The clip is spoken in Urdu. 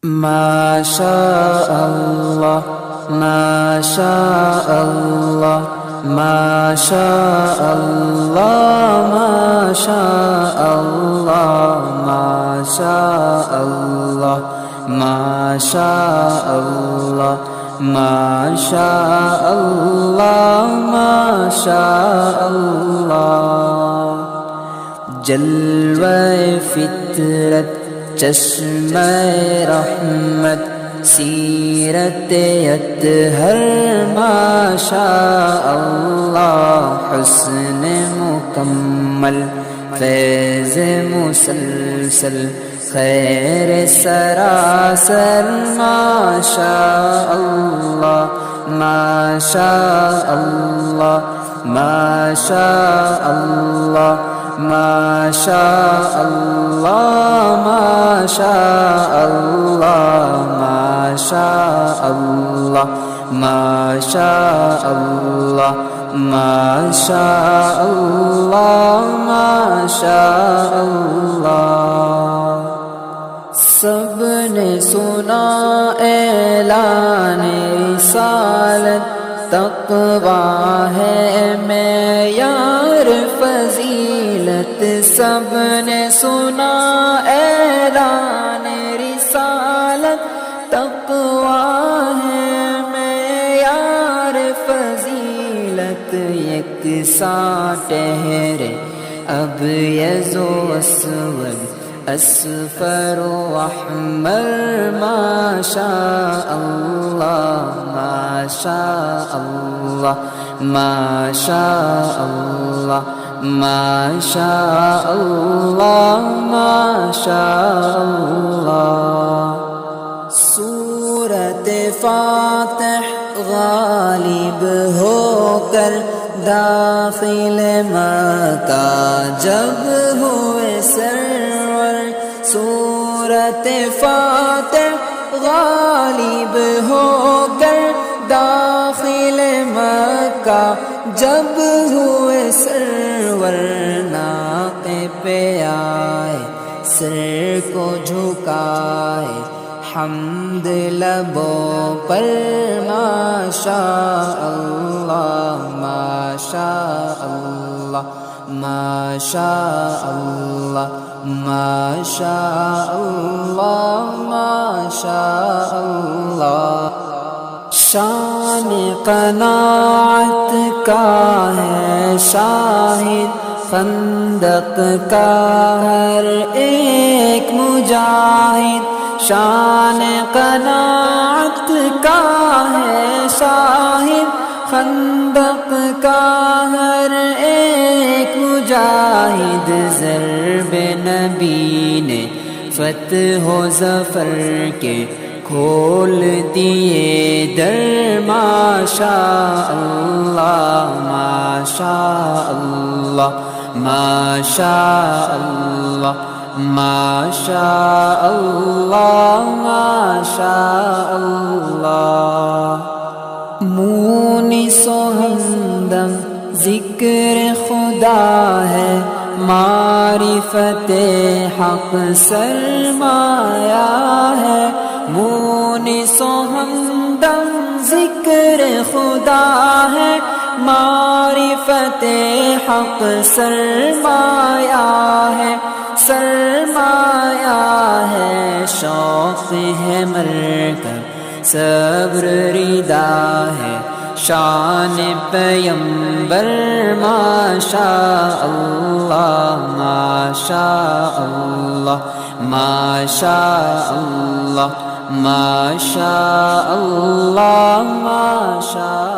ما شاء الله ما شاء الله ما شاء الله ما شاء الله ما شاء الله ما شاء الله ما شاء الله ما شاء الله جلوہ فطرت چشمہ رحمت سیرت اطہر ما شاء اللہ حسن مکمل فیض مسلسل خیر سراسر ما شاء اللہ ما شاء اللہ ما شاء اللہ ما شاء اللہ ما شاء اللہ ما شاء اللہ ما شاء اللہ ما شاء اللہ ما شاء اللہ سب نے سنا اعلان رسالت تقویٰ ہے معیار فضیلت سب نے سنا اعلان رسالت تقویٰ ہے معیار فضیلت یکساں ٹھہرے ابیض و اسود اصفر و احمر ما شاء اللہ ما شاء اللہ ما شاء اللہ ما شاء اللہ ما شاء اللہ سورۃ فاتح غالب ہو کر داخل مکہ جب ہوئے سرور سورۃ فاتح غالب ہو کر داخل مکہ جب ہوئے سرور ناقے پہ آئے سر کو جھکائے حمد لبوں پر ما شاء اللہ ما شاء اللہ ما شاء اللہ ما شاء اللہ ما شاء اللہ شان قناعت کا ہے شاہد خندق کا ہر ایک مجاہد شان قناعت کا ہے شاہد خندق کا ہر ایک مجاہد ضرب نبی نے فتح و ظفر کے کھول دیے در ما شاء اللہ ما شاء اللہ ما شاء اللہ ما شاء اللہ ما شاء اللہ مونس و ہمدم ذکر خدا ہے معرفت حق سرمایہ ہے مونس و ہمدم ذکر خدا ہے معرفت حق سرمایہ ہے سرمایہ ہے شوق ہے مرکب صبر ردا ہے شان پیمبر ما شاء اللہ ما شاء اللہ ما شاء اللہ ما شاء اللہ ما شاء